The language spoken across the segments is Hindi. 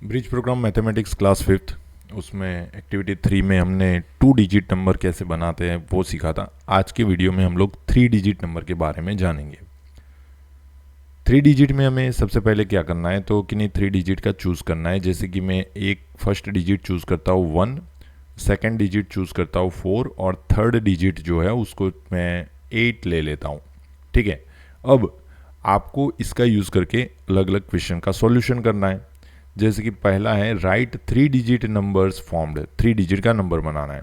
Bridge program mathematics class fifth उसमें एक्टिविटी 3 में हमने 2 डिजिट नंबर कैसे बनाते हैं वो सीखा था। आज के वीडियो में हम लोग 3 डिजिट नंबर के बारे में जानेंगे। 3 डिजिट में हमें सबसे पहले क्या करना है, तो किन्हीं 3 डिजिट का चूज़ करना है। जैसे कि मैं एक फर्स्ट डिजिट चूज़ करता हूँ 1, सेकेंड डिजिट चूज़ करता हूँ 4 और थर्ड डिजिट जो है उसको मैं 8 ले लेता हूँ। ठीक है, अब आपको इसका यूज़ करके अलग अलग क्वेश्चन का सॉल्यूशन करना है। जैसे कि पहला है right 3 digit numbers formed, 3 digit का नंबर बनाना है।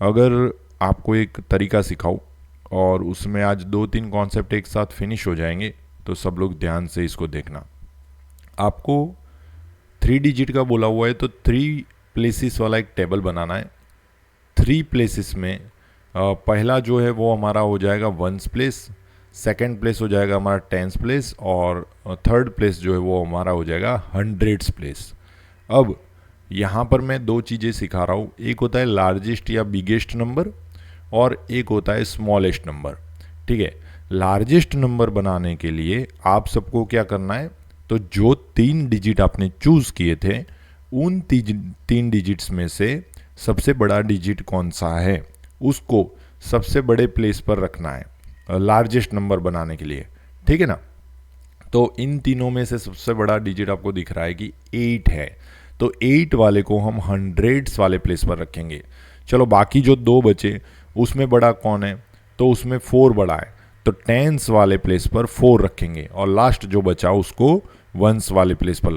अगर आपको एक तरीका सिखाऊं और उसमें आज 2-3 कॉन्सेप्ट एक साथ फिनिश हो जाएंगे, तो सब लोग ध्यान से इसको देखना। आपको 3 डिजिट का बोला हुआ है तो 3 प्लेसेस वाला एक टेबल बनाना है। 3 प्लेसेस में पहला जो है वो हमारा हो जाएगा 1s प्लेस, सेकेंड प्लेस हो जाएगा हमारा 10s प्लेस और थर्ड प्लेस जो है वो हमारा हो जाएगा 100s प्लेस। अब यहाँ पर मैं दो चीज़ें सिखा रहा हूँ, एक होता है लार्जेस्ट या बिगेस्ट नंबर और एक होता है स्मॉलेस्ट नंबर। ठीक है, लार्जेस्ट नंबर बनाने के लिए आप सबको क्या करना है, तो जो 3 डिजिट आपने चूज़ किए थे उन 3 डिजिट्स में से सबसे बड़ा डिजिट कौन सा है उसको सबसे बड़े प्लेस पर रखना है लार्जेस्ट नंबर बनाने के लिए। ठीक है ना, तो इन तीनों में से सबसे बड़ा डिजिट आपको दिख रहा है कि 8 है, तो 8 वाले को हम 100s वाले प्लेस पर रखेंगे। चलो बाकी जो दो बचे उसमें बड़ा कौन है, तो उसमें 4 बड़ा है, तो 10s वाले प्लेस पर 4 रखेंगे और लास्ट जो बचा उसको 1s वाले प्लेस पर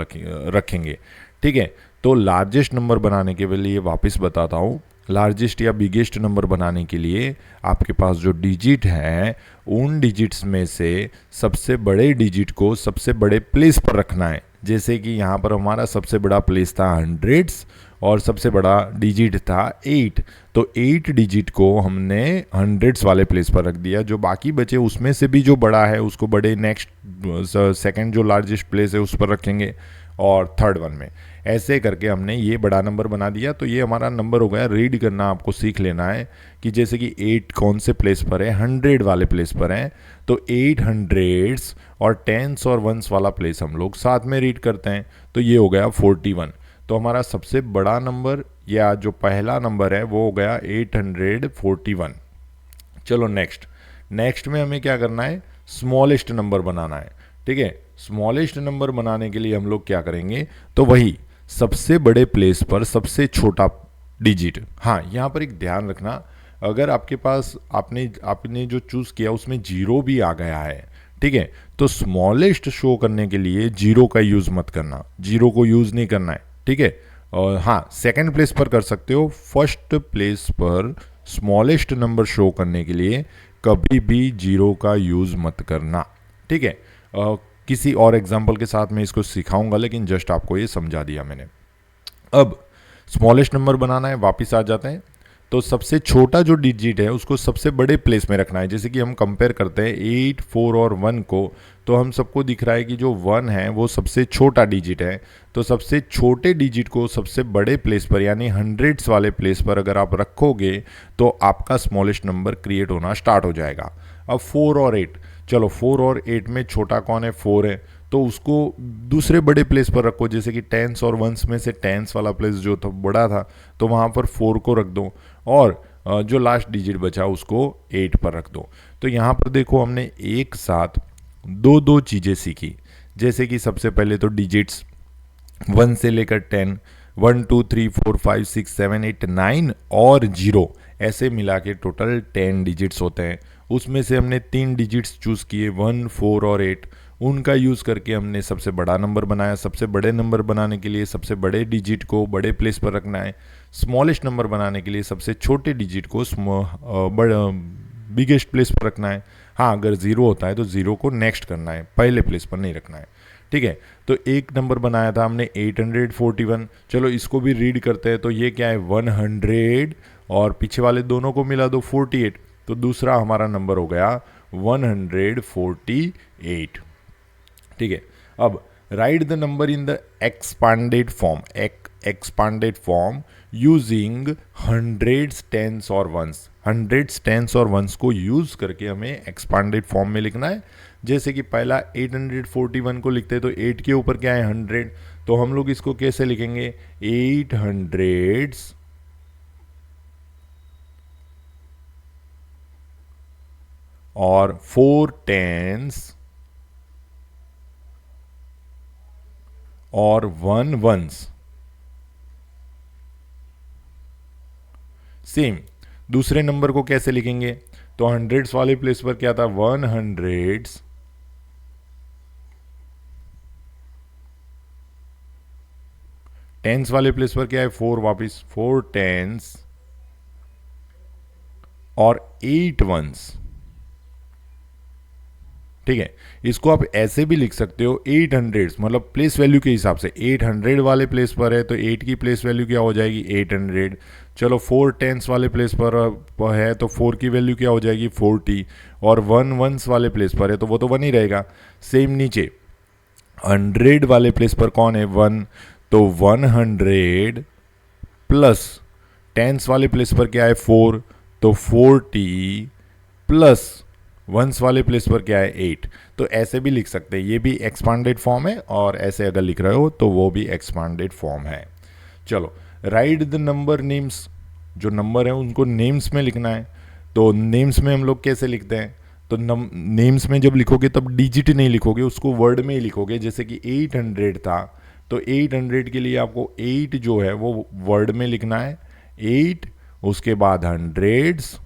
रखेंगे। ठीक है, तो लार्जेस्ट नंबर बनाने के लिए वापस बताता हूँ, लार्जेस्ट या बिगेस्ट नंबर बनाने के लिए आपके पास जो डिजिट है उन डिजिट्स में से सबसे बड़े डिजिट को सबसे बड़े प्लेस पर रखना है। जैसे कि यहाँ पर हमारा सबसे बड़ा प्लेस था 100s और सबसे बड़ा डिजिट था 8, तो 8 डिजिट को हमने 100s वाले प्लेस पर रख दिया। जो बाकी बचे उसमें से भी जो बड़ा है उसको बड़े नेक्स्ट सेकंड जो लार्जेस्ट प्लेस है उस पर रखेंगे और थर्ड वन में। ऐसे करके हमने ये बड़ा नंबर बना दिया। तो ये हमारा नंबर हो गया। रीड करना आपको सीख लेना है कि जैसे कि 8 कौन से प्लेस पर है, 100 वाले प्लेस पर है, तो 800s और 10s और 1s वाला प्लेस हम लोग साथ में रीड करते हैं, तो ये हो गया 41। तो हमारा सबसे बड़ा नंबर या जो पहला नंबर है वो हो गया 841। चलो नेक्स्ट में हमें क्या करना है, स्मॉलेस्ट नंबर बनाना है। ठीक है, स्मॉलेस्ट नंबर बनाने के लिए हम लोग क्या करेंगे, तो वही सबसे बड़े प्लेस पर सबसे छोटा डिजिट। हाँ, यहाँ पर एक ध्यान रखना, अगर आपके पास आपने जो चूज किया उसमें जीरो भी आ गया है, ठीक है, तो स्मॉलेस्ट शो करने के लिए जीरो का यूज मत करना, जीरो को यूज नहीं करना है। ठीक है, और हाँ सेकंड प्लेस पर कर सकते हो, फर्स्ट प्लेस पर स्मॉलेस्ट नंबर शो करने के लिए कभी भी जीरो का यूज मत करना। ठीक है, किसी और एग्जाम्पल के साथ मैं इसको सिखाऊंगा, लेकिन जस्ट आपको ये समझा दिया मैंने। अब स्मॉलेस्ट नंबर बनाना है, वापस आ जाते हैं। तो सबसे छोटा जो डिजिट है उसको सबसे बड़े प्लेस में रखना है। जैसे कि हम कंपेयर करते हैं 8, 4 और 1 को, तो हम सबको दिख रहा है कि जो 1 है वो सबसे छोटा डिजिट है, तो सबसे छोटे डिजिट को सबसे बड़े प्लेस पर यानी 100s वाले प्लेस पर अगर आप रखोगे तो आपका स्मॉलेस्ट नंबर क्रिएट होना स्टार्ट हो जाएगा। अब 4 और 8, चलो 4 और 8 में छोटा कौन है, 4 है, तो उसको दूसरे बड़े प्लेस पर रखो। जैसे कि 10s और 1s में से 10s वाला प्लेस जो था बड़ा था, तो वहाँ पर 4 को रख दो और जो लास्ट डिजिट बचा उसको 8 पर रख दो। तो यहाँ पर देखो हमने एक साथ दो दो चीज़ें सीखी। जैसे कि सबसे पहले तो डिजिट्स 1 से लेकर 10, 1 2 3 4 5 6 7 8 9 और 0 ऐसे मिला के टोटल 10 डिजिट्स होते हैं। उसमें से हमने 3 डिजिट्स चूज़ किए 1, 4 और 8, उनका यूज़ करके हमने सबसे बड़ा नंबर बनाया। सबसे बड़े नंबर बनाने के लिए सबसे बड़े डिजिट को बड़े प्लेस पर रखना है, स्मॉलेस्ट नंबर बनाने के लिए सबसे छोटे डिजिट को बिगेस्ट प्लेस पर रखना है। हाँ, अगर 0 होता है तो 0 को नेक्स्ट करना है, पहले प्लेस पर नहीं रखना है। ठीक है, तो एक नंबर बनाया था हमने 841। चलो इसको भी रीड करते हैं, तो ये क्या है 100 और पीछे वाले दोनों को मिला दो 48, तो दूसरा हमारा नंबर हो गया 148। ठीक है, अब right the number in the expanded form, expanded form using 100s, 10s और 1s। 100s, 10s और 1s को यूज करके हमें एक्सपांडेड फॉर्म में लिखना है। जैसे कि पहला 841 को लिखते हैं तो 8 के ऊपर क्या है 100, तो हम लोग इसको कैसे लिखेंगे 800s और 4 10s और 1 1s। सेम दूसरे नंबर को कैसे लिखेंगे, तो हंड्रेड्स वाले प्लेस पर क्या था 100s, टेंस वाले प्लेस पर क्या है 4, वापिस 4 10s और 8 1s। ठीक है, इसको आप ऐसे भी लिख सकते हो 800 मतलब प्लेस वैल्यू के हिसाब से 800 वाले प्लेस पर है तो 8 की प्लेस वैल्यू क्या हो जाएगी 800। चलो 4 टेंस वाले प्लेस पर है तो 4 की वैल्यू क्या हो जाएगी 40 और 1 वंस वाले प्लेस पर है तो वो तो 1 ही रहेगा। सेम नीचे 100 वाले प्लेस पर कौन है 1, तो 100 प्लस टेंस वाले प्लेस पर क्या है 4 तो 40 प्लस वंस वाले प्लेस पर क्या है 8। तो ऐसे भी लिख सकते हैं, ये भी एक्सपांडेड फॉर्म है और ऐसे अगर लिख रहे हो तो वो भी एक्सपांडेड फॉर्म है। चलो राइट द नंबर नेम्स, जो नंबर है उनको नेम्स में लिखना है। तो नेम्स में हम लोग कैसे लिखते हैं, तो नेम्स में जब लिखोगे तब डिजिट नहीं लिखोगे, उसको वर्ड में ही लिखोगे। जैसे कि 800 था तो 800 के लिए आपको 8 जो है वो वर्ड में लिखना है 8, उसके बाद हंड्रेड्स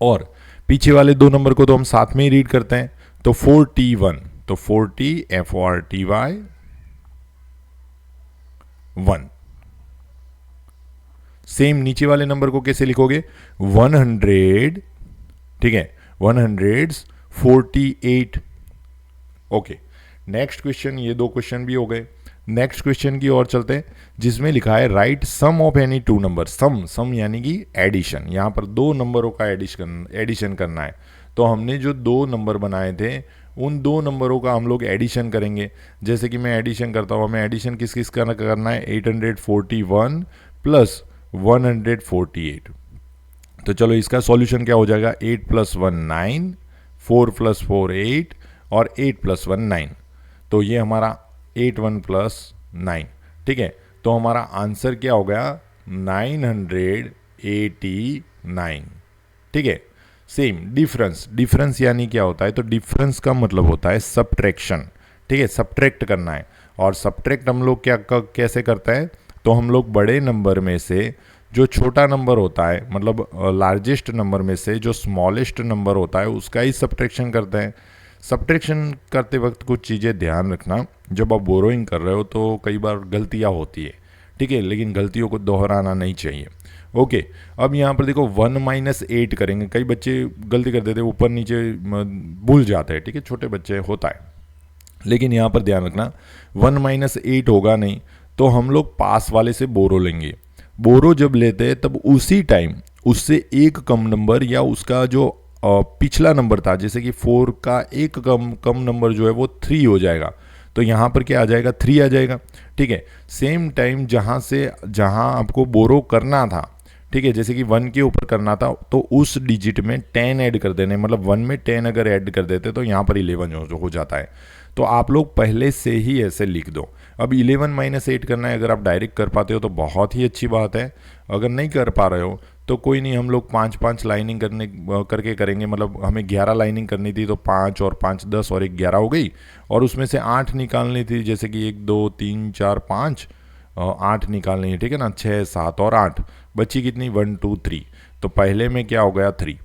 और पीछे वाले दो नंबर को तो हम साथ में ही रीड करते हैं। तो 41 तो 40 FORTY 1। सेम नीचे वाले नंबर को कैसे लिखोगे 100, ठीक है 148। ओके नेक्स्ट क्वेश्चन, ये दो क्वेश्चन भी हो गए। नेक्स्ट क्वेश्चन की ओर चलते हैं जिसमें लिखा है write sum of any two number. Sum यानी कि एडिशन, यहाँ पर दो नंबरों का एडिशन करना है। तो हमने जो दो नंबर बनाए थे उन दो नंबरों का हम लोग एडिशन करेंगे। जैसे कि मैं एडिशन करता हूँ, हमें एडिशन किस किस का करना है 841 प्लस 148। तो चलो इसका सॉल्यूशन क्या हो जाएगा 8 + 1 9, 4 + 4 8 और 8 + 1 9। तो ये हमारा 8 1 + 9, ठीक है। तो हमारा आंसर क्या हो गया 989, ठीक है। सेम डिफरेंस यानी क्या होता है, तो डिफरेंस का मतलब होता है सब्ट्रैक्शन, ठीक है, सब्ट्रैक्ट करना है। और सब्ट्रैक्ट हम लोग कैसे करते हैं, तो हम लोग बड़े नंबर में से जो छोटा नंबर होता है, मतलब लार्जेस्ट नंबर में से जो स्मॉलेस्ट नंबर होता है उसका ही सब्ट्रैक्शन करते हैं। सब्ट्रैक्शन करते वक्त कुछ चीज़ें ध्यान रखना, जब आप बोरोइंग कर रहे हो तो कई बार गलतियाँ होती है, ठीक है, लेकिन गलतियों को दोहराना नहीं चाहिए। ओके अब यहाँ पर देखो 1 - 8 करेंगे। कई बच्चे गलती कर देते हैं, ऊपर नीचे भूल जाते हैं, ठीक है, छोटे बच्चे होता है। लेकिन यहाँ पर ध्यान रखना 1 - 8 होगा नहीं, तो हम लोग पास वाले से बोरो लेंगे। बोरो जब लेते हैं तब उसी टाइम उससे एक कम नंबर या उसका जो पिछला नंबर था, जैसे कि 4 का एक कम नंबर जो है वो 3 हो जाएगा। तो यहाँ पर क्या आ जाएगा 3 आ जाएगा, ठीक है। सेम टाइम जहाँ आपको बोरो करना था, ठीक है, जैसे कि 1 के ऊपर करना था तो उस डिजिट में 10 ऐड कर देने, मतलब 1 में 10 अगर ऐड कर देते तो यहाँ पर 11 हो जाता है। तो आप लोग पहले से ही ऐसे लिख दो। अब 11 - 8 करना है, अगर आप डायरेक्ट कर पाते हो तो बहुत ही अच्छी बात है। अगर नहीं कर पा रहे हो तो कोई नहीं, हम लोग 5 लाइनिंग करके करेंगे। मतलब हमें 11 लाइनिंग करनी थी तो 5 और 5 10 और 1 11 हो गई, और उसमें से 8 निकालनी थी, जैसे कि 1 2 3 4 5 8 निकालनी है, ठीक है ना, 6 7 और 8 बची कितनी 1 2 3। तो पहले में क्या हो गया 3।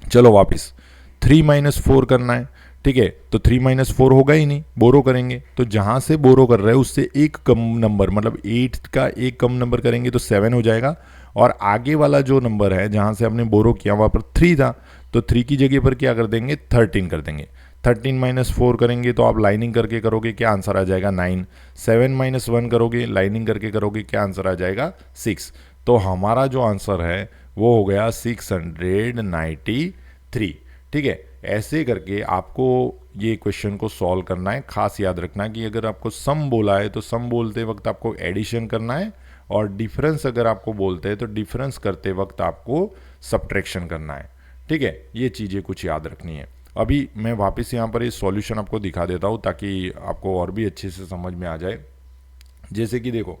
चलो वापस 3 - 4 करना है, ठीक है। तो 3 - 4 होगा ही नहीं, बोरो करेंगे। तो जहाँ से बोरो कर रहे हैं उससे एक कम नंबर, मतलब 8 का एक कम नंबर करेंगे तो 7 हो जाएगा। और आगे वाला जो नंबर है जहाँ से हमने बोरो किया वहाँ पर 3 था, तो 3 की जगह पर क्या कर देंगे 13 कर देंगे। 13 - 4 करेंगे तो आप लाइनिंग करके करोगे, क्या आंसर आ जाएगा 9। 7 - 1 करोगे, लाइनिंग करके करोगे, क्या आंसर आ जाएगा 6। तो हमारा जो आंसर है वो हो गया 693, ठीक है। ऐसे करके आपको ये क्वेश्चन को सॉल्व करना है। खास याद रखना कि अगर आपको सम बोला है तो सम बोलते वक्त आपको एडिशन करना है और डिफरेंस अगर आपको बोलते हैं तो डिफरेंस करते वक्त आपको सब्ट्रैक्शन करना है। ठीक है, ये चीज़ें कुछ याद रखनी है। अभी मैं वापस यहाँ पर ये सॉल्यूशन आपको दिखा देता हूँ ताकि आपको और भी अच्छे से समझ में आ जाए। जैसे कि देखो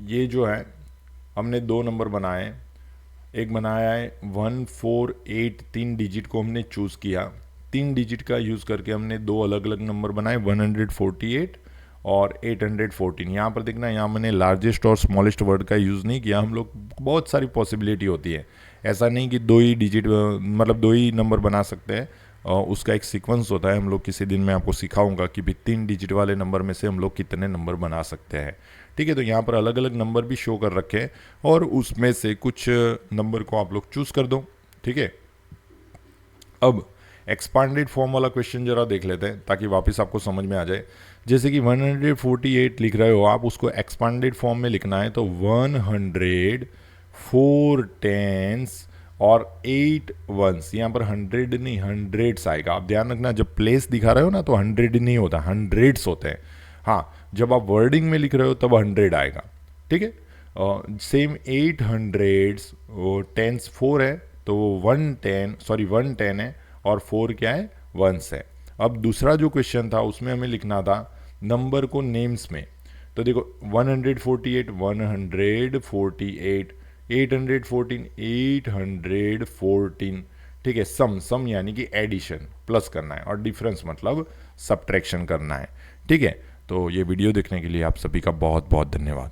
ये जो है हमने दो नंबर बनाए, एक बनाया है 148, 3 डिजिट को हमने चूज़ किया। 3 डिजिट का यूज़ करके हमने दो अलग अलग नंबर बनाए, 148 और 814। यहाँ पर देखना, यहाँ मैंने लार्जेस्ट और स्मॉलेस्ट वर्ड का यूज़ नहीं किया। हम लोग बहुत सारी पॉसिबिलिटी होती है, ऐसा नहीं कि दो ही डिजिट मतलब दो ही नंबर बना सकते हैं। उसका एक सीक्वेंस होता है। हम लोग किसी दिन मैं आपको सिखाऊंगा कि भी 3 डिजिट वाले नंबर में से हम लोग कितने नंबर बना सकते हैं। ठीक है, तो यहाँ पर अलग अलग नंबर भी शो कर रखे हैं और उसमें से कुछ नंबर को आप लोग चूज़ कर दो। ठीक है, अब एक्सपांडेड फॉर्म वाला क्वेश्चन जरा देख लेते हैं ताकि वापस आपको समझ में आ जाए। जैसे कि 148 लिख रहे हो आप, उसको एक्सपांडेड फॉर्म में लिखना है तो 100 4 टेंस और 8 वंस। यहाँ पर 100 नहीं, हंड्रेड्स आएगा। आप ध्यान रखना, जब प्लेस दिखा रहे हो ना तो 100 नहीं होता, हंड्रेड्स होते हैं। हाँ, जब आप वर्डिंग में लिख रहे हो तब 100 आएगा। ठीक है, सेम 800 वो टेंस 4 है तो वो 110 है और 4 क्या है, वंस है। अब दूसरा जो क्वेश्चन था उसमें हमें लिखना था नंबर को नेम्स में। तो देखो 148 148, 814 814। ठीक है, सम यानी कि एडिशन, प्लस करना है, और डिफरेंस मतलब सब्ट्रैक्शन करना है। ठीक है, तो ये वीडियो देखने के लिए आप सभी का बहुत बहुत धन्यवाद।